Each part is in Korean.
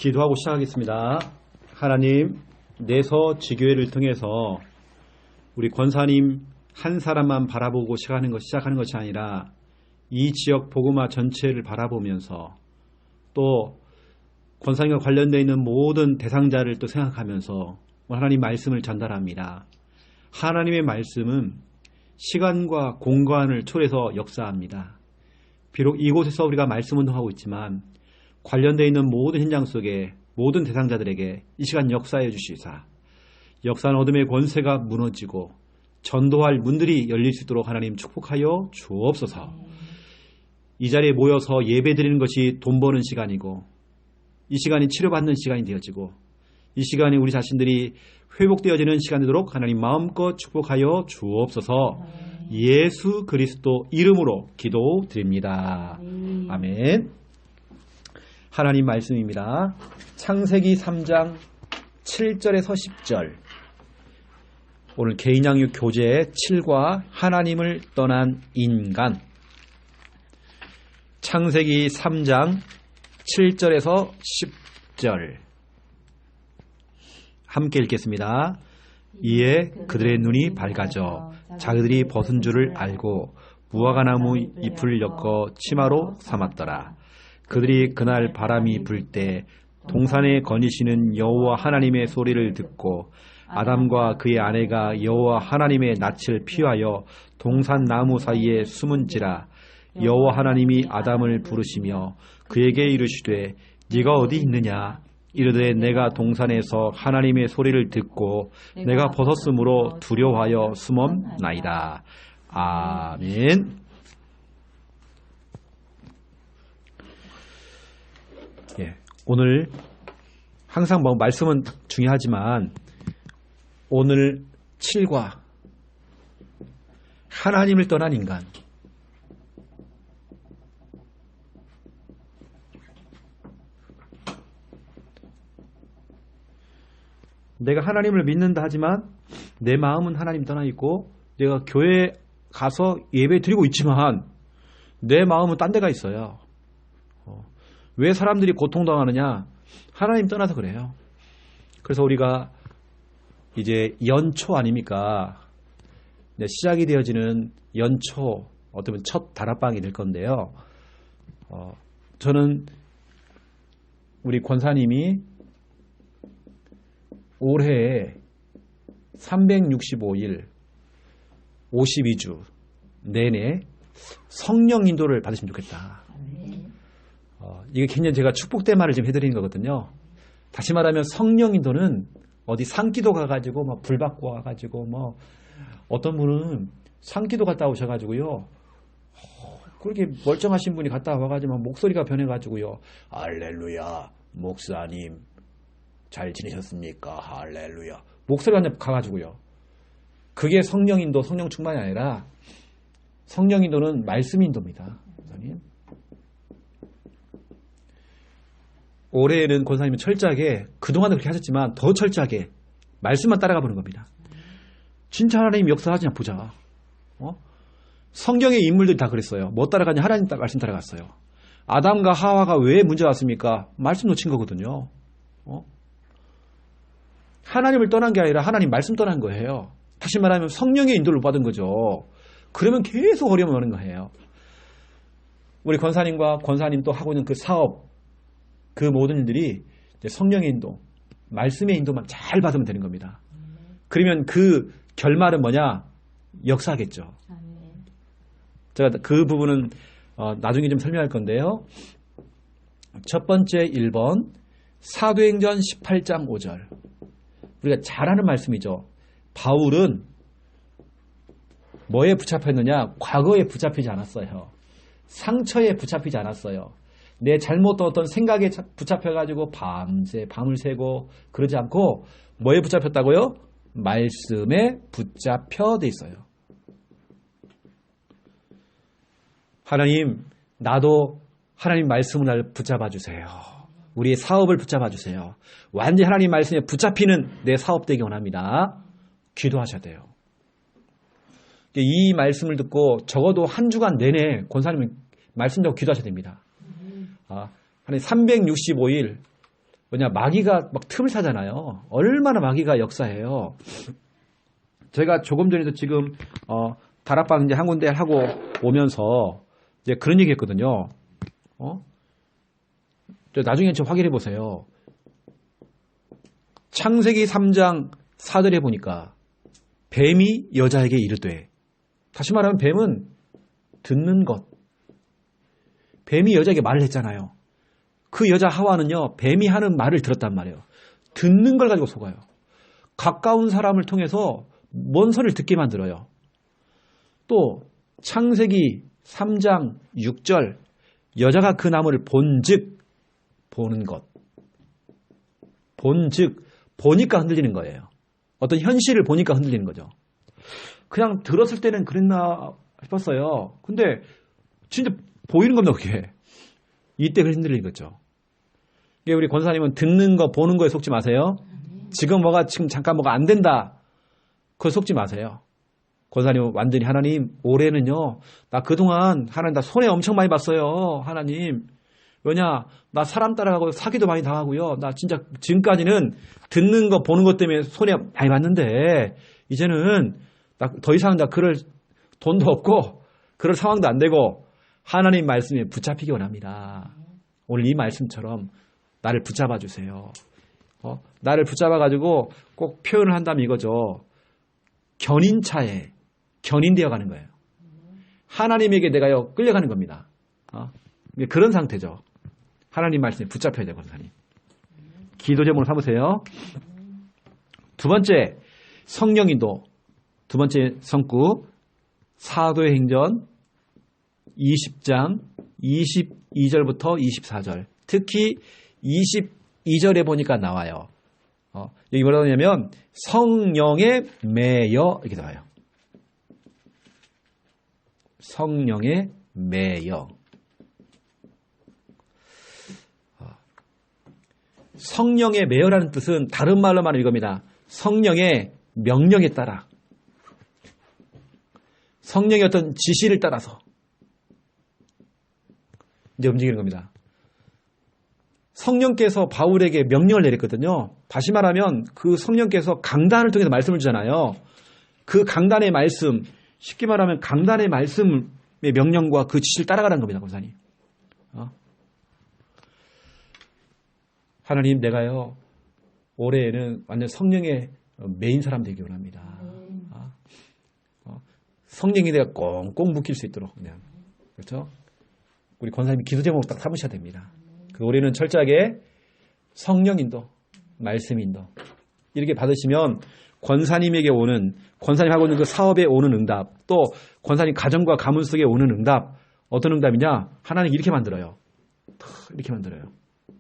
기도하고 시작하겠습니다. 하나님, 내서 지교회를 통해서 우리 권사님 한 사람만 바라보고 시작하는 것이 아니라 이 지역 복음화 전체를 바라보면서 또 권사님과 관련되어 있는 모든 대상자를 또 생각하면서 하나님 말씀을 전달합니다. 하나님의 말씀은 시간과 공간을 초월해서 역사합니다. 비록 이곳에서 우리가 말씀 운동하고 있지만 관련되어 있는 모든 현장 속에 모든 대상자들에게 이 시간 역사해 주시사 역사는 어둠의 권세가 무너지고 전도할 문들이 열릴 수 있도록 하나님 축복하여 주옵소서. 이 자리에 모여서 예배 드리는 것이 돈 버는 시간이고 이 시간이 치료받는 시간이 되어지고 이 시간이 우리 자신들이 회복되어지는 시간 되도록 하나님 마음껏 축복하여 주옵소서. 예수 그리스도 이름으로 기도드립니다. 아멘. 하나님 말씀입니다. 창세기 3장 7절에서 10절. 오늘 개인양육 교재 7과 하나님을 떠난 인간. 창세기 3장 7절에서 10절. 함께 읽겠습니다. 이에 그들의 눈이 밝아져 자기들이 벗은 줄을 알고 무화과나무 잎을 엮어 치마로 삼았더라. 그들이 그날 바람이 불 때 동산에 거니시는 여호와 하나님의 소리를 듣고 아담과 그의 아내가 여호와 하나님의 낯을 피하여 동산 나무 사이에 숨은지라. 여호와 하나님이 아담을 부르시며 그에게 이르시되 네가 어디 있느냐. 이르되 내가 동산에서 하나님의 소리를 듣고 내가 벗었으므로 두려워하여 숨었나이다. 아멘. 예, 오늘 항상 말씀은 중요하지만 오늘 7과 하나님을 떠난 인간. 내가 하나님을 믿는다 하지만 내 마음은 하나님 떠나 있고 내가 교회에 가서 예배 드리고 있지만 내 마음은 딴 데가 있어요. 왜 사람들이 고통당하느냐? 하나님 떠나서 그래요. 그래서 우리가 이제 연초 아닙니까? 시작이 되어지는 연초, 어쩌면 첫 다락방이 될 건데요. 저는 우리 권사님이 올해 365일 52주 내내 성령 인도를 받으시면 좋겠다. 이게 굉장히 제가 축복된 말을 좀 해드리는 거거든요. 다시 말하면 성령 인도는 어디 산기도 가가지고 막 불 받고 와가지고 뭐 어떤 분은 산기도 갔다 오셔가지고요. 그렇게 멀쩡하신 분이 갔다 와가지고 목소리가 변해가지고요. 할렐루야 목사님 잘 지내셨습니까? 할렐루야. 목소리가 가가지고요. 그게 성령 인도, 성령 충만이 아니라 성령 인도는 말씀 인도입니다. 권사님. 올해는 권사님은 철저하게 그동안은 그렇게 하셨지만 더 철저하게 말씀만 따라가 보는 겁니다. 진짜 하나님 역사하지 보자. 성경의 인물들이 다 그랬어요. 뭐 따라가냐? 하나님 말씀 따라갔어요. 아담과 하와가 왜 문제 왔습니까? 말씀 놓친 거거든요. 하나님을 떠난 게 아니라 하나님 말씀 떠난 거예요. 다시 말하면 성령의 인도를 받은 거죠. 그러면 계속 어려움을 오는 거예요. 우리 권사님과 권사님 또 하고 있는 그 사업, 그 모든 일들이 성령의 인도, 말씀의 인도만 잘 받으면 되는 겁니다. 그러면 그 결말은 뭐냐? 역사겠죠. 제가 그 부분은 나중에 좀 설명할 건데요. 첫 번째 1번 사도행전 18장 5절. 우리가 잘 아는 말씀이죠. 바울은 뭐에 붙잡혔느냐? 과거에 붙잡히지 않았어요. 상처에 붙잡히지 않았어요. 내 잘못된 어떤 생각에 붙잡혀가지고 밤을 새고 그러지 않고 뭐에 붙잡혔다고요? 말씀에 붙잡혀 돼 있어요. 하나님, 나도 하나님 말씀을 날 붙잡아 주세요. 우리의 사업을 붙잡아 주세요. 완전히 하나님 말씀에 붙잡히는 내 사업 되기 원합니다. 기도하셔야 돼요. 이 말씀을 듣고 적어도 한 주간 내내 권사님은 말씀 듣고 기도하셔야 됩니다. 한 365일 뭐냐, 마귀가 막 틈을 타잖아요. 얼마나 마귀가 역사해요. 제가 조금 전에도 지금 다락방 이제 한 군데 하고 오면서 이제 그런 얘기 했거든요. 나중에 좀 확인해 보세요. 창세기 3장 4절에 보니까 뱀이 여자에게 이르되, 다시 말하면 뱀은 듣는 것. 뱀이 여자에게 말을 했잖아요. 그 여자 하와는요, 뱀이 하는 말을 들었단 말이에요. 듣는 걸 가지고 속아요. 가까운 사람을 통해서 뭔 소리를 듣게 만들어요. 또 창세기 3장 6절, 여자가 그 나무를 본즉, 보는 것. 본즉, 보니까 흔들리는 거예요. 어떤 현실을 보니까 흔들리는 거죠. 그냥 들었을 때는 그랬나 싶었어요. 근데 진짜 보이는 겁니다, 그게. 이때 흔들리는 거죠. 이게 우리 권사님은 듣는 거, 보는 거에 속지 마세요. 지금 잠깐 뭐가 안 된다. 그거 속지 마세요. 권사님은 완전히 하나님, 올해는요, 나 그동안 하나님 나 손해 엄청 많이 봤어요. 하나님. 왜냐, 나 사람 따라가고 사기도 많이 당하고요. 나 진짜 지금까지는 듣는 거, 보는 것 때문에 손해 많이 봤는데, 이제는 나 더 이상 나 그럴 돈도 없고, 그럴 상황도 안 되고, 하나님 말씀에 붙잡히기 원합니다. 오늘 이 말씀처럼 나를 붙잡아 주세요. 나를 붙잡아가지고 꼭 표현을 한다면 이거죠. 견인차에 견인되어 가는 거예요. 하나님에게 내가요, 끌려가는 겁니다. 그런 상태죠. 하나님 말씀에 붙잡혀야 돼요, 권사님. 기도 제목으로 삼으세요. 두 번째, 성령인도. 두 번째 성구, 사도의 행전 20장 22절부터 24절. 특히 22절에 보니까 나와요. 여기 뭐라고 하냐면 성령에 매여 이렇게 나와요. 성령에 매여. 성령에 매여라는 뜻은 다른 말로 말하면 이겁니다. 성령의 명령에 따라, 성령의 어떤 지시를 따라서 이제 움직이는 겁니다. 성령께서 바울에게 명령을 내렸거든요. 다시 말하면 그 성령께서 강단을 통해서 말씀을 주잖아요. 그 강단의 말씀, 쉽게 말하면 강단의 말씀의 명령과 그 지시를 따라가라는 겁니다, 권사님. 하나님, 내가요, 올해에는 완전 성령의 메인 사람 되기 원합니다. 성령이 내가 꽁꽁 묶일 수 있도록, 그냥. 그렇죠? 우리 권사님이 기도 제목으로 딱 삼으셔야 됩니다. 그 올해는 철저하게 성령인도, 말씀인도 이렇게 받으시면 권사님에게 오는, 권사님하고 있는 그 사업에 오는 응답, 또 권사님 가정과 가문 속에 오는 응답, 어떤 응답이냐? 하나님 이렇게 만들어요. 이렇게 만들어요.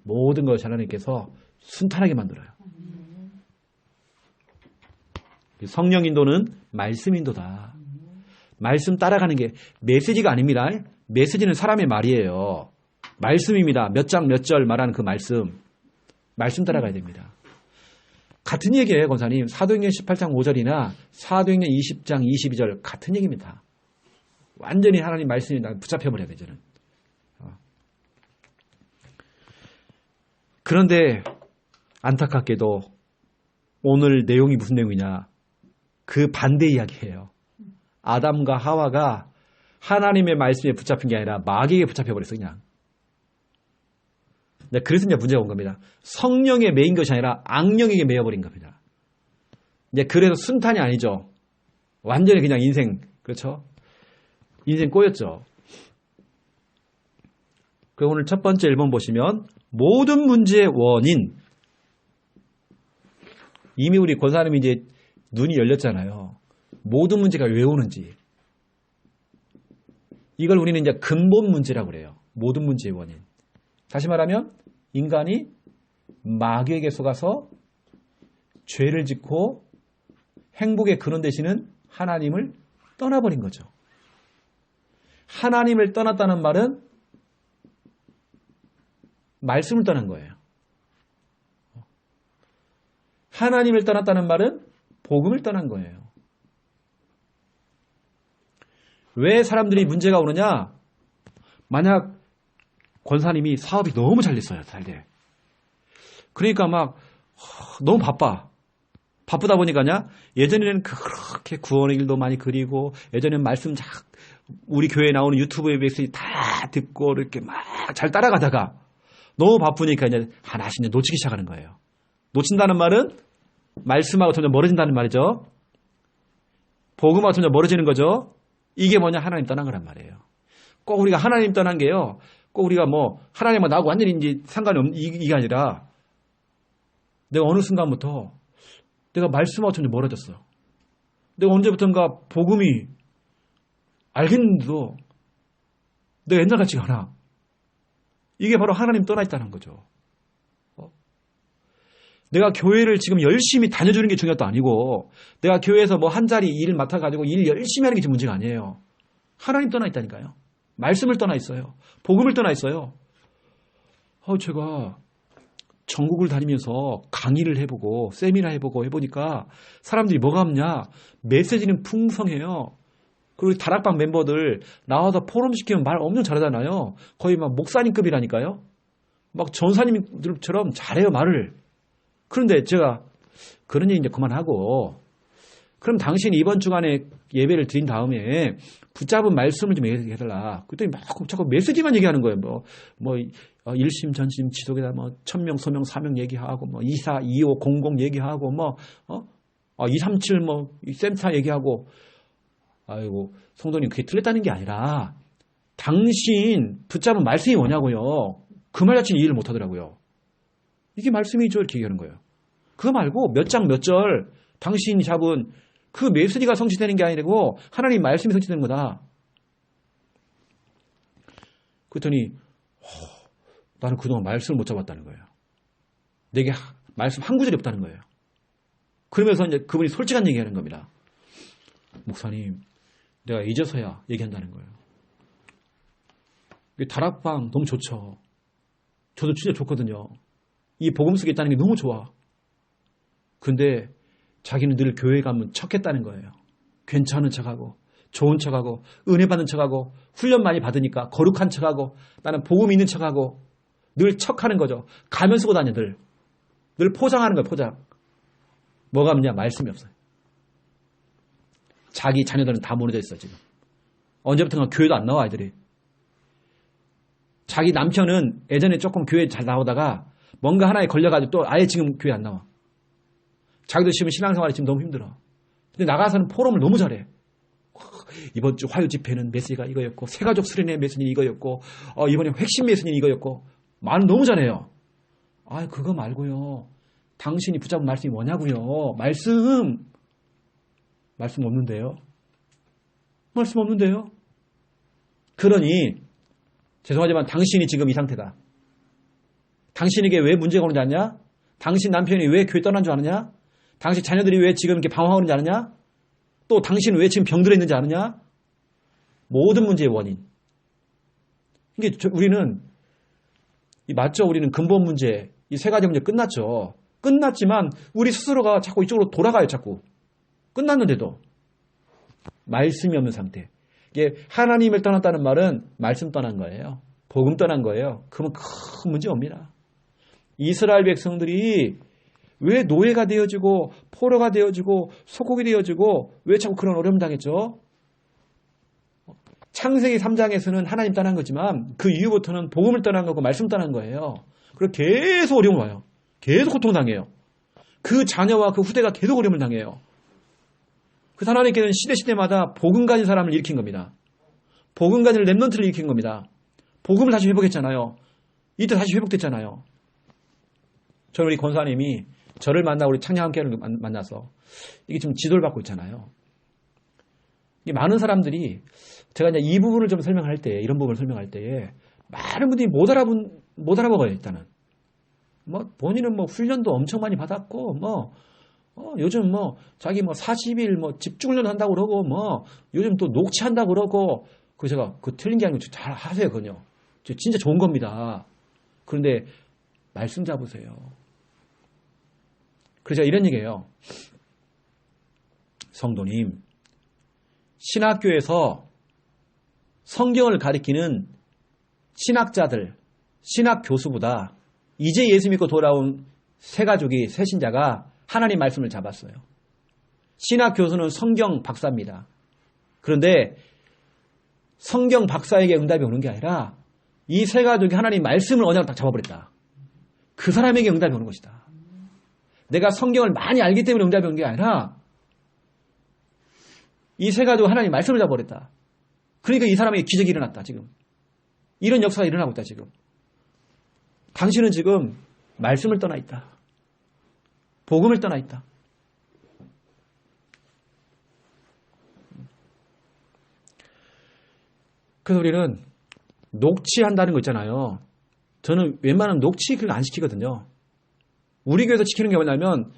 모든 것을 하나님께서 순탄하게 만들어요. 성령 인도는 말씀 인도다. 말씀 따라가는 게 메시지가 아닙니다. 메시지는 사람의 말이에요. 말씀입니다. 몇 장 몇 절 말하는 그 말씀. 말씀 따라가야 됩니다. 같은 얘기예요, 권사님. 사도행전 18장 5절이나 사도행전 20장 22절 같은 얘기입니다. 완전히 하나님 말씀이 붙잡혀버려야 돼, 저는. 그런데 안타깝게도 오늘 내용이 무슨 내용이냐. 그 반대 이야기예요. 아담과 하와가 하나님의 말씀에 붙잡힌 게 아니라 마귀에게 붙잡혀버렸어, 그냥. 그래서 이제 문제가 온 겁니다. 성령에 매인 것이 아니라 악령에게 매여버린 겁니다. 이제 그래서 순탄이 아니죠. 완전히 그냥 인생, 그렇죠? 인생 꼬였죠. 그 오늘 첫 번째 1번 보시면 모든 문제의 원인. 이미 우리 권사님이 이제 눈이 열렸잖아요. 모든 문제가 왜 오는지. 이걸 우리는 이제 근본 문제라고 그래요. 모든 문제의 원인. 다시 말하면 인간이 마귀에게 속아서 죄를 짓고 행복의 근원 되시는 하나님을 떠나버린 거죠. 하나님을 떠났다는 말은 말씀을 떠난 거예요. 하나님을 떠났다는 말은 복음을 떠난 거예요. 왜 사람들이 문제가 오느냐? 만약 권사님이 사업이 너무 잘 됐어요. 잘 돼. 그러니까 막 너무 바쁘다 보니까냐 예전에는 그렇게 구원의 길도 많이 그리고 예전에는 말씀 우리 교회에 나오는 유튜브에 비해서 다 듣고 이렇게 막 잘 따라가다가 너무 바쁘니까 이제 하나씩 놓치기 시작하는 거예요. 놓친다는 말은 말씀하고 점점 멀어진다는 말이죠. 복음하고 점점 멀어지는 거죠. 이게 뭐냐? 하나님 떠난 거란 말이에요. 꼭 우리가 하나님 떠난 게요. 꼭 우리가 뭐 하나님과 나하고 완전히 이제 상관이 없는 이게 아니라 내가 어느 순간부터 내가 말씀하고 점점 멀어졌어. 내가 언제부턴가 복음이 알겠는데도 내가 옛날 같지가 않아. 이게 바로 하나님 떠나 있다는 거죠. 내가 교회를 지금 열심히 다녀주는 게 중요한 것도 아니고 내가 교회에서 뭐 한 자리 일을 맡아가지고 일 열심히 하는 게 지금 문제가 아니에요. 하나님 떠나 있다니까요. 말씀을 떠나 있어요. 복음을 떠나 있어요. 제가 전국을 다니면서 강의를 해보고 세미나 해보고 해보니까 사람들이 뭐가 없냐. 메시지는 풍성해요. 그리고 다락방 멤버들 나와서 포럼 시키면 말 엄청 잘하잖아요. 거의 막 목사님급이라니까요. 막 전사님들처럼 잘해요, 말을. 그런데 제가 그런 얘기 이제 그만하고 그럼 당신이 이번 주간에 예배를 드린 다음에 붙잡은 말씀을 좀 얘기해달라. 그랬더니 막 자꾸 메시지만 얘기하는 거예요. 일심 전심 지속에다 1000명 소명 사명 얘기하고 24 25 00 얘기하고 237 센터 얘기하고 아이고 성도님 그게 틀렸다는 게 아니라 당신 붙잡은 말씀이 뭐냐고요. 그 말 자체는 이해를 못하더라고요. 이게 말씀이죠 이렇게 얘기하는 거예요. 그거 말고 몇 장 몇 절 당신이 잡은 그 메시지가 성취되는 게 아니고 하나님 말씀이 성취되는 거다. 그랬더니 나는 그동안 말씀을 못 잡았다는 거예요. 내게 말씀 한 구절이 없다는 거예요. 그러면서 이제 그분이 솔직한 얘기하는 겁니다. 목사님, 내가 이제서야 얘기한다는 거예요. 다락방 너무 좋죠. 저도 진짜 좋거든요. 이 복음 속에 있다는 게 너무 좋아. 근데 자기는 늘 교회 가면 척했다는 거예요. 괜찮은 척하고 좋은 척하고 은혜 받는 척하고 훈련 많이 받으니까 거룩한 척하고 나는 복음 있는 척하고 늘 척하는 거죠. 가면 쓰고 다녀 늘 포장하는 거예요. 포장. 뭐가 없냐? 말씀이 없어요. 자기 자녀들은 다 무너져 있어 지금. 언제부턴가 교회도 안 나와 아이들이. 자기 남편은 예전에 조금 교회 잘 나오다가 뭔가 하나에 걸려가지고 또 아예 지금 교회 안 나와. 자기도 지금 신앙생활이 지금 너무 힘들어. 근데 나가서는 포럼을 너무 잘해. 이번 주 화요 집회는 메시지가 이거였고 새가족 수련회 메시지는 이거였고 이번에 핵심 메시지는 이거였고 말은 너무 잘해요. 그거 말고요. 당신이 붙잡은 말씀이 뭐냐고요. 말씀 없는데요. 말씀 없는데요. 그러니 죄송하지만 당신이 지금 이 상태다. 당신에게 왜 문제가 오는지 아냐? 당신 남편이 왜 교회 떠난 줄 아느냐? 당신 자녀들이 왜 지금 이렇게 방황하는지 아느냐? 또 당신은 왜 지금 병들어 있는지 아느냐? 모든 문제의 원인. 이게 우리는 맞죠? 우리는 근본 문제, 이 세 가지 문제 끝났죠. 끝났지만 우리 스스로가 자꾸 이쪽으로 돌아가요. 자꾸. 끝났는데도 말씀이 없는 상태. 이게 하나님을 떠났다는 말은 말씀 떠난 거예요. 복음 떠난 거예요. 그러면 큰 문제 옵니다. 이스라엘 백성들이 왜 노예가 되어지고 포로가 되어지고 소국이 되어지고 왜 자꾸 그런 어려움 당했죠? 창세기 3장에서는 하나님 떠난 거지만 그 이후부터는 복음을 떠난 거고 말씀 떠난 거예요. 그리고 계속 어려움을 와요. 계속 고통당해요. 그 자녀와 그 후대가 계속 어려움을 당해요. 그 하나님께서는 시대마다 복음 가진 사람을 일으킨 겁니다. 복음 가진 렘넌트를 일으킨 겁니다. 복음을 다시 회복했잖아요. 이때 다시 회복됐잖아요. 저는 우리 권사님이 저를 만나 우리 창량함께를 만나서 이게 지금 지도를 받고 있잖아요. 이게 많은 사람들이 제가 이제 이 부분을 좀 설명할 때, 이런 부분을 설명할 때에 많은 분들이 못 알아먹어요, 일단은. 본인은 훈련도 엄청 많이 받았고, 요즘 자기 40일 집중훈련 한다고 그러고, 요즘 또 녹취한다고 그러고, 제가 틀린 게 아니고 잘 하세요, 그건요. 진짜 좋은 겁니다. 그런데 말씀 잡으세요. 그래서 제가 이런 얘기예요. 성도님, 신학교에서 성경을 가리키는 신학자들, 신학 교수보다 이제 예수 믿고 돌아온 세 가족이, 세 신자가 하나님 말씀을 잡았어요. 신학 교수는 성경 박사입니다. 그런데 성경 박사에게 응답이 오는 게 아니라 이 세 가족이 하나님 말씀을 언약을 딱 잡아버렸다. 그 사람에게 응답이 오는 것이다. 내가 성경을 많이 알기 때문에 응답이 오는 게 아니라 이 세 가족이 하나님 말씀을 잡아버렸다. 그러니까 이 사람에게 기적이 일어났다. 지금 이런 역사가 일어나고 있다. 지금 당신은 지금 말씀을 떠나 있다. 복음을 떠나 있다. 그래서 우리는 녹취한다는 거 있잖아요. 저는 웬만하면 녹취 그거 안 시키거든요. 우리 교회에서 지키는 게 뭐냐면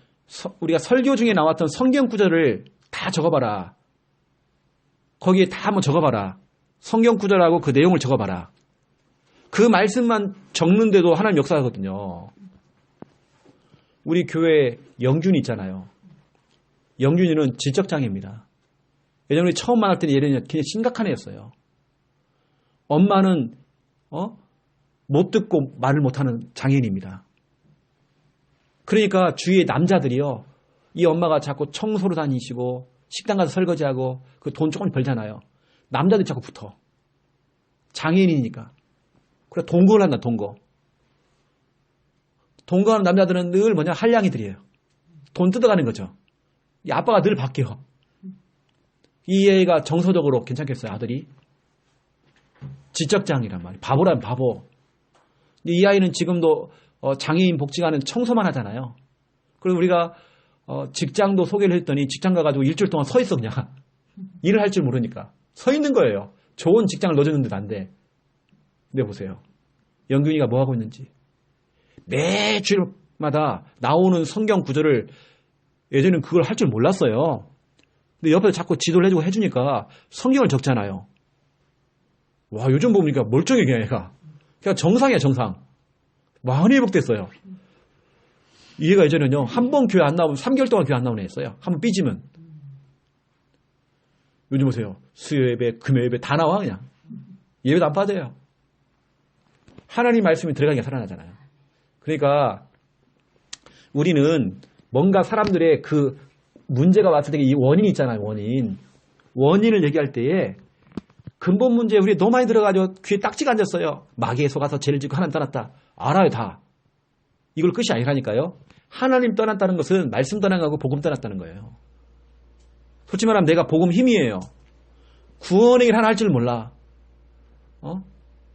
우리가 설교 중에 나왔던 성경 구절을 다 적어봐라. 거기에 다 한번 적어봐라. 성경 구절하고 그 내용을 적어봐라. 그 말씀만 적는데도 하나님 역사하거든요. 우리 교회 영준이 있잖아요. 영준이는 지적장애입니다. 예전에 처음 만날 때는 얘는 굉장히 심각한 애였어요. 엄마는 못 듣고 말을 못하는 장애인입니다. 그러니까 주위의 남자들이요, 이 엄마가 자꾸 청소로 다니시고 식당 가서 설거지하고 그 돈 조금 벌잖아요. 남자들이 자꾸 붙어. 장애인이니까. 그래 동거를 한다. 동거하는 남자들은 늘 뭐냐, 한량이들이에요. 돈 뜯어가는 거죠. 이 아빠가 늘 바뀌어. 이 애가 정서적으로 괜찮겠어요, 아들이? 지적장애란 말이에요. 바보란 바보. 이 아이는 지금도 장애인 복지관은 청소만 하잖아요. 그리고 우리가 직장도 소개를 했더니 직장 가가지고 일주일 동안 서 있어. 그냥 일을 할 줄 모르니까 서 있는 거예요. 좋은 직장을 넣어줬는데도 안 돼. 근데 보세요, 영균이가 뭐 하고 있는지. 매 주일마다 나오는 성경 구절을, 예전에는 그걸 할 줄 몰랐어요. 근데 옆에서 자꾸 지도를 해주고 해주니까 성경을 적잖아요. 와, 요즘 보니까 멀쩡해, 그냥 얘가. 그냥 정상이야, 정상. 많이 회복됐어요. 이 애가 예전에는요, 한 번 교회 안 나오면 3개월 동안 교회 안 나오는 애였어요. 한 번 삐지면. 요즘 보세요. 수요 예배, 금요 예배 다 나와, 그냥. 예배도 안 빠져요. 하나님 말씀이 들어가니까 살아나잖아요. 그러니까 우리는 뭔가 사람들의 그 문제가 왔을 때 이 원인이 있잖아요, 원인을 얘기할 때에 근본 문제에 우리 너무 많이 들어가지고 귀에 딱지가 앉았어요. 마귀에 속아서 죄를 짓고 하나님 떠났다. 알아요, 다. 이걸 끝이 아니라니까요. 하나님 떠났다는 것은 말씀 떠난 거고 복음 떠났다는 거예요. 솔직히 말하면 내가 복음 힘이에요. 구원의 일 하나 할 줄 몰라.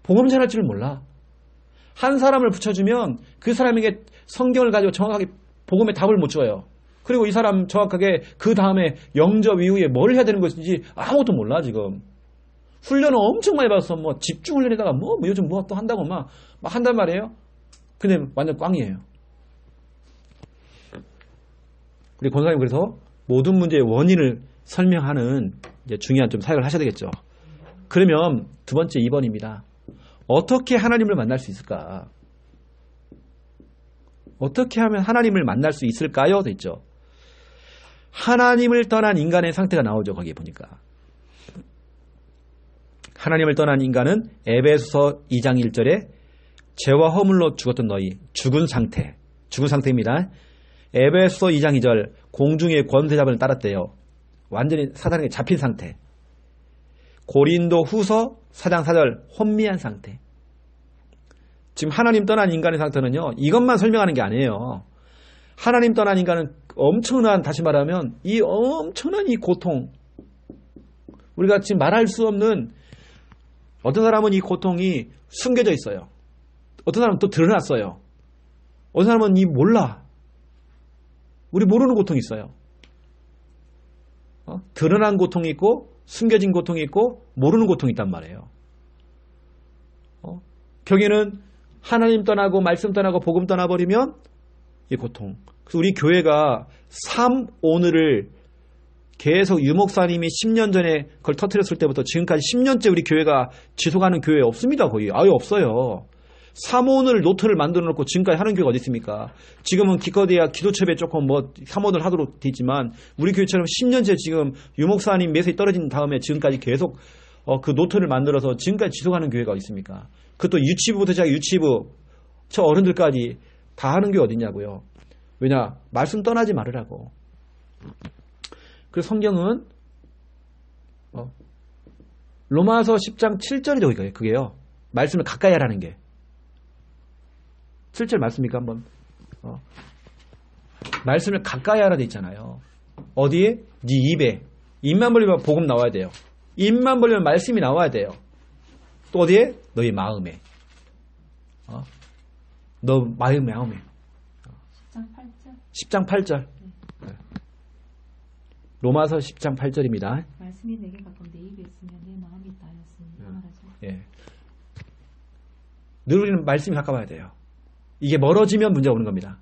복음 전할 줄 몰라. 한 사람을 붙여주면 그 사람에게 성경을 가지고 정확하게 복음의 답을 못 줘요. 그리고 이 사람 정확하게 그 다음에 영접 이후에 뭘 해야 되는 것인지 아무것도 몰라, 지금. 훈련을 엄청 많이 받았어. 뭐 집중훈련에다가 뭐 요즘 뭐 또 한다고 막 한단 말이에요. 근데 완전 꽝이에요. 우리 권사님 그래서 모든 문제의 원인을 설명하는 이제 중요한 좀 사역을 하셔야 되겠죠. 그러면 두 번째 2번입니다. 어떻게 하나님을 만날 수 있을까? 어떻게 하면 하나님을 만날 수 있을까요? 됐죠. 하나님을 떠난 인간의 상태가 나오죠. 거기에 보니까. 하나님을 떠난 인간은 에베소서 2장 1절에 죄와 허물로 죽었던 너희, 죽은 상태입니다. 에베소서 2장 2절 공중의 권세자분을 따랐대요. 완전히 사단에게 잡힌 상태. 고린도 후서 4장 4절 혼미한 상태. 지금 하나님 떠난 인간의 상태는요, 이것만 설명하는 게 아니에요. 하나님 떠난 인간은 엄청난, 다시 말하면 이 엄청난 이 고통, 우리가 지금 말할 수 없는, 어떤 사람은 이 고통이 숨겨져 있어요. 어떤 사람은 또 드러났어요. 어떤 사람은 이 몰라. 우리 모르는 고통이 있어요. 드러난 고통이 있고 숨겨진 고통이 있고 모르는 고통이 있단 말이에요. 경에는 하나님 떠나고 말씀 떠나고 복음 떠나버리면 이 고통. 그래서 우리 교회가 3오늘을 계속 유목사님이 10년 전에 그걸 터뜨렸을 때부터 지금까지 10년째 우리 교회가 지속하는 교회 없습니다. 거의 아예 없어요. 3오늘 노트를 만들어 놓고 지금까지 하는 교회가 어디 있습니까? 지금은 기껏해야 기도첩에 조금 뭐 3오늘 하도록 돼 있지만 우리 교회처럼 10년째 지금 유목사님 매수에 떨어진 다음에 지금까지 계속 그 노트를 만들어서 지금까지 지속하는 교회가 어디 있습니까? 그것도 유치부부터 시작 유치부 저 어른들까지 다 하는 교회 어디 있냐고요. 왜냐? 말씀 떠나지 말으라고. 그래서 성경은 로마서 10장 7절이죠. 그게요. 말씀을 가까이 하라는 게. 7절 맞습니까? 한번. 말씀을 가까이 하라 돼 있잖아요. 어디에? 네 입에. 입만 벌리면 복음 나와야 돼요. 입만 벌리면 말씀이 나와야 돼요. 또 어디에? 너희 마음에. 너 마음에. 10장 8절. 10장 8절. 네. 로마서 10장 8절입니다. 말씀이 내게 가까운 내 입에 있으면 내 마음이 다였으니 말하죠. 예. 늘 우리는 말씀이 가까워야 돼요. 이게 멀어지면 문제가 오는 겁니다.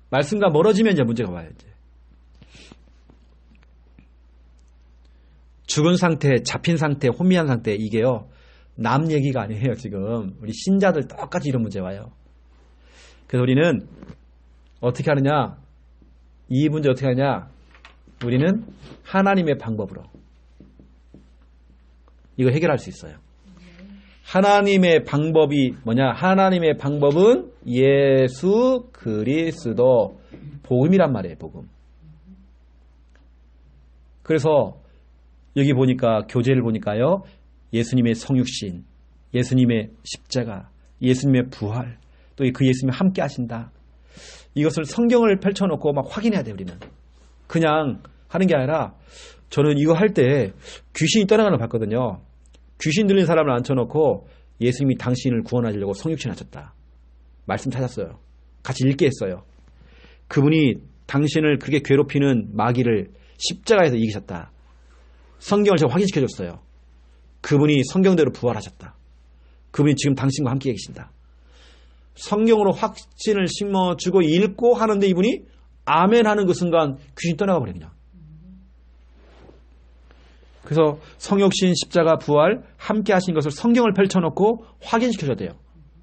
말씀과 멀어지면 이제 문제가 와요. 이제. 죽은 상태, 잡힌 상태, 혼미한 상태, 이게요. 남 얘기가 아니에요. 지금 우리 신자들 똑같이 이런 문제 와요. 그래서 우리는 어떻게 하느냐? 이 문제 어떻게 하냐? 우리는 하나님의 방법으로 이거 해결할 수 있어요. 하나님의 방법이 뭐냐? 하나님의 방법은 예수 그리스도 복음이란 말이에요. 복음. 그래서 여기 보니까 교재를 보니까요. 예수님의 성육신, 예수님의 십자가, 예수님의 부활, 또 그 예수님이 함께 하신다. 이것을 성경을 펼쳐놓고 막 확인해야 돼요. 우리는. 그냥 하는 게 아니라 저는 이거 할 때 귀신이 떠나가는 걸 봤거든요. 귀신 들린 사람을 앉혀놓고 예수님이 당신을 구원하시려고 성육신 하셨다. 말씀 찾았어요. 같이 읽게 했어요. 그분이 당신을 그렇게 괴롭히는 마귀를 십자가에서 이기셨다. 성경을 제가 확인시켜줬어요. 그분이 성경대로 부활하셨다. 그분이 지금 당신과 함께 계신다. 성경으로 확신을 심어주고 읽고 하는데 이분이 아멘 하는 그 순간 귀신이 떠나가 버려요. 그냥. 그래서 성육신, 십자가, 부활 함께 하신 것을 성경을 펼쳐놓고 확인시켜줘야 돼요.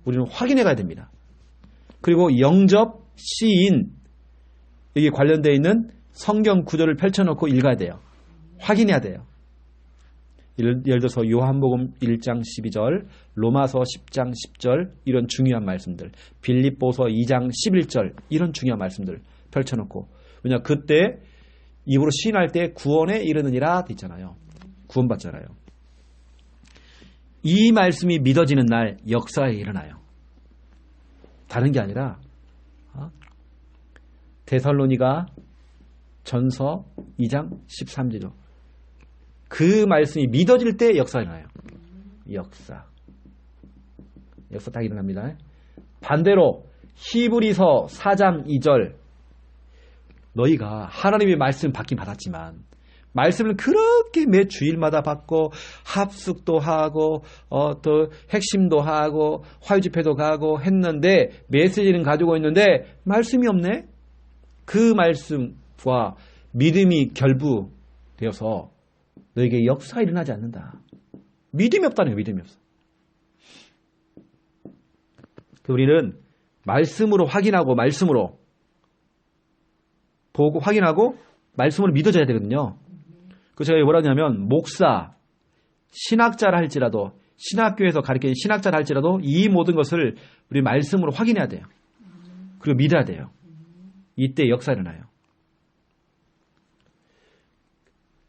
우리는 확인해 가야 됩니다. 그리고 영접, 시인 여기 관련되어 있는 성경 구절을 펼쳐놓고 읽어야 돼요. 확인해야 돼요. 예를 들어서 요한복음 1장 12절, 로마서 10장 10절 이런 중요한 말씀들, 빌립보서 2장 11절 이런 중요한 말씀들 펼쳐놓고 왜냐 그때 입으로 시인할 때 구원에 이르느니라 돼 있잖아요. 구원받잖아요. 이 말씀이 믿어지는 날 역사에 일어나요. 다른 게 아니라 데살로니가 전서 2장 13절이죠. 그 말씀이 믿어질 때 역사가 일어나요. 역사 딱 일어납니다. 반대로 히브리서 4장 2절 너희가 하나님의 말씀 받긴 받았지만 말씀을 그렇게 매 주일마다 받고 합숙도 하고 또 핵심도 하고 화요집회도 가고 했는데 메시지는 가지고 있는데 말씀이 없네. 그 말씀과 믿음이 결부되어서 너에게 역사가 일어나지 않는다. 믿음이 없다는 거예요. 믿음이 없어. 우리는 말씀으로 확인하고 말씀으로 보고 확인하고 말씀으로 믿어져야 되거든요. 그래서 제가 뭐라 하냐면 목사, 신학자라 할지라도 신학교에서 가르치는 신학자라 할지라도 이 모든 것을 우리 말씀으로 확인해야 돼요. 그리고 믿어야 돼요. 이때 역사가 일어나요.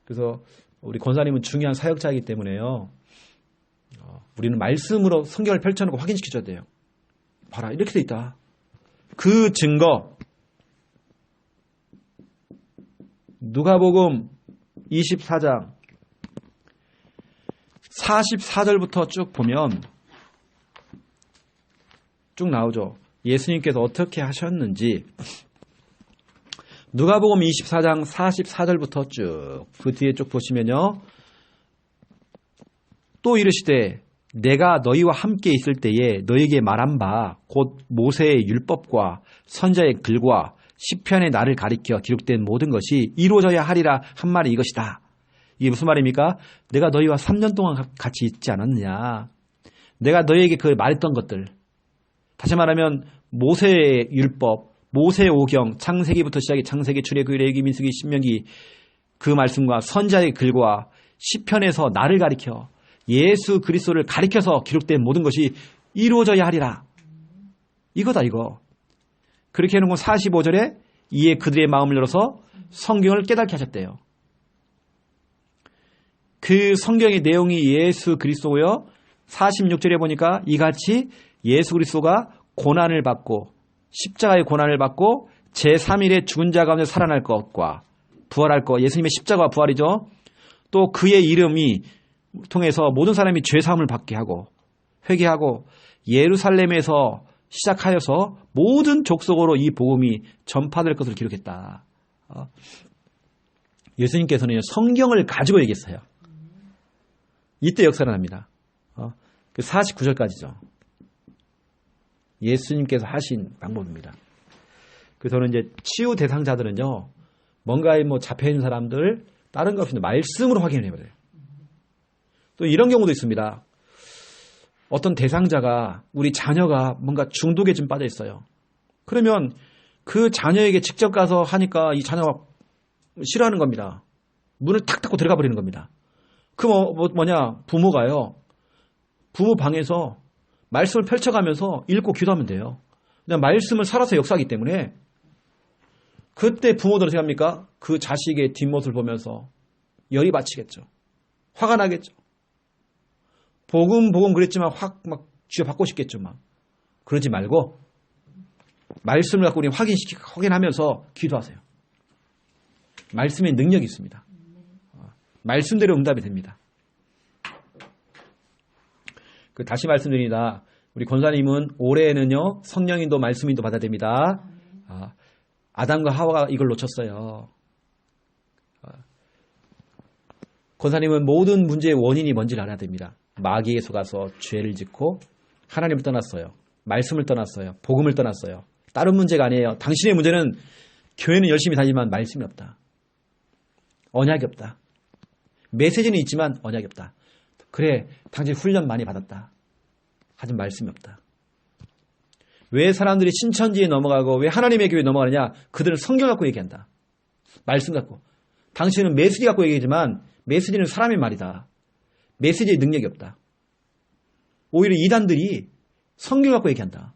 그래서 우리 권사님은 중요한 사역자이기 때문에요. 우리는 말씀으로 성경을 펼쳐놓고 확인시켜줘야 돼요. 봐라 이렇게 돼 있다. 그 증거 누가복음 24장 44절부터 쭉 보면 쭉 나오죠. 예수님께서 어떻게 하셨는지 누가복음 24장 44절부터 쭉 그 뒤에 쭉 보시면요. 또 이르시되 내가 너희와 함께 있을 때에 너희에게 말한 바 곧 모세의 율법과 선자의 글과 시편의 나를 가리켜 기록된 모든 것이 이루어져야 하리라 한 말이 이것이다. 이게 무슨 말입니까? 내가 너희와 3년 동안 같이 있지 않았느냐. 내가 너희에게 그 말했던 것들. 다시 말하면 모세의 율법, 모세의 오경, 창세기부터 시작해 창세기, 출애굽기, 레위기, 민수기, 신명기 그 말씀과 선자의 글과 시편에서 나를 가리켜 예수 그리스도를 가리켜서 기록된 모든 것이 이루어져야 하리라. 이거다 이거. 그렇게 해놓고 45절에 이에 그들의 마음을 열어서 성경을 깨닫게 하셨대요. 그 성경의 내용이 예수 그리스도고요. 46절에 보니까 이같이 예수 그리스도가 고난을 받고 십자가의 고난을 받고 제3일에 죽은 자 가운데 살아날 것과 부활할 것, 예수님의 십자가와 부활이죠. 또 그의 이름이 통해서 모든 사람이 죄사함을 받게 하고 회개하고 예루살렘에서 시작하여서 모든 족속으로 이 복음이 전파될 것을 기록했다. 예수님께서는 성경을 가지고 얘기했어요. 이때 역사를 합니다. 그 49절까지죠. 예수님께서 하신 방법입니다. 그래서 저는 이제 치유 대상자들은요, 뭔가에 뭐 잡혀있는 사람들, 다른 것 없이 말씀으로 확인을 해버려요. 또 이런 경우도 있습니다. 어떤 대상자가, 우리 자녀가 뭔가 중독에 좀 빠져 있어요. 그러면 그 자녀에게 직접 가서 하니까 이 자녀가 싫어하는 겁니다. 문을 탁 닫고 들어가 버리는 겁니다. 그 뭐냐, 부모가요, 부모 방에서 말씀을 펼쳐가면서 읽고 기도하면 돼요. 그냥 말씀을 살아서 역사하기 때문에 그때 부모들은 어떻게 합니까? 그 자식의 뒷모습을 보면서 열이 받치겠죠. 화가 나겠죠. 복음 그랬지만 확 막 쥐어받고 싶겠죠. 막 그러지 말고 말씀을 갖고 우리 확인하면서 기도하세요. 말씀에 능력이 있습니다. 말씀대로 응답이 됩니다. 다시 말씀드립니다. 우리 권사님은 올해에는요, 성령인도 말씀인도 받아야 됩니다. 아담과 하와가 이걸 놓쳤어요. 권사님은 모든 문제의 원인이 뭔지를 알아야 됩니다. 마귀에 속아서 죄를 짓고 하나님을 떠났어요. 말씀을 떠났어요. 복음을 떠났어요. 다른 문제가 아니에요. 당신의 문제는 교회는 열심히 다니지만 말씀이 없다. 언약이 없다. 메시지는 있지만 언약이 없다. 그래, 당신 훈련 많이 받았다. 하지만 말씀이 없다. 왜 사람들이 신천지에 넘어가고 왜 하나님의 교회에 넘어가느냐? 그들은 성경 갖고 얘기한다. 말씀 갖고. 당신은 메시지 갖고 얘기하지만 메시지는 사람의 말이다. 메시지의 능력이 없다. 오히려 이단들이 성경 갖고 얘기한다.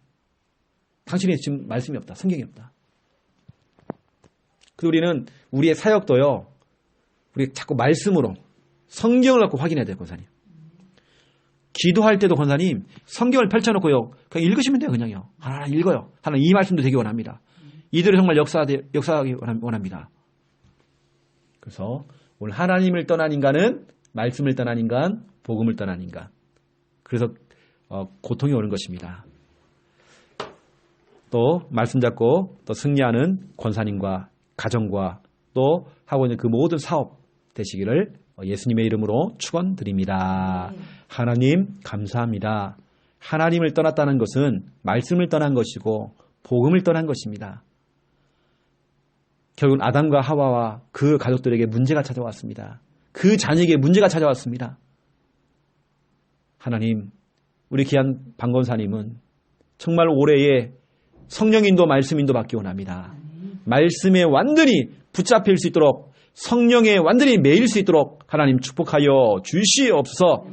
당신이 지금 말씀이 없다. 성경이 없다. 그리고 우리는 우리의 사역도요, 우리 자꾸 말씀으로 성경을 갖고 확인해야 돼요, 권사님. 기도할 때도 권사님 성경을 펼쳐놓고요, 그냥 읽으시면 돼요. 그냥요. 하나 읽어요. 하나님 이 말씀도 되기 원합니다. 이대로 정말 역사하기 원합니다. 그래서 오늘 하나님을 떠난 인간은 말씀을 떠난 인간, 복음을 떠난 인간. 그래서 고통이 오는 것입니다. 또 말씀 잡고 또 승리하는 권사님과 가정과 또 하고 있는 그 모든 사업 되시기를 예수님의 이름으로 축원드립니다. 하나님 감사합니다. 하나님을 떠났다는 것은 말씀을 떠난 것이고 복음을 떠난 것입니다. 결국은 아담과 하와와 그 가족들에게 문제가 찾아왔습니다. 그 자녀에게 문제가 찾아왔습니다. 하나님, 우리 귀한 방권사님은 정말 올해에 성령인도 말씀인도 받기 원합니다. 말씀에 완전히 붙잡힐 수 있도록, 성령에 완전히 매일 수 있도록 하나님 축복하여 주시옵소서.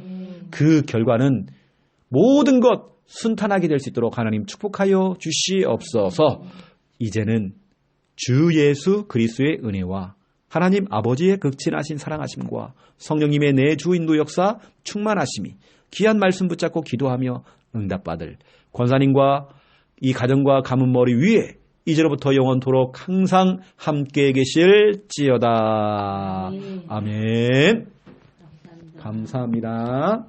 그 결과는 모든 것 순탄하게 될 수 있도록 하나님 축복하여 주시옵소서. 이제는 주 예수 그리스도의 은혜와 하나님 아버지의 극진하신 사랑하심과 성령님의 내주 인도 역사 충만하심이 귀한 말씀 붙잡고 기도하며 응답받을 권사님과 이 가정과 가문 머리 위에 이제로부터 영원토록 항상 함께 계실지어다. 아멘. 감사합니다.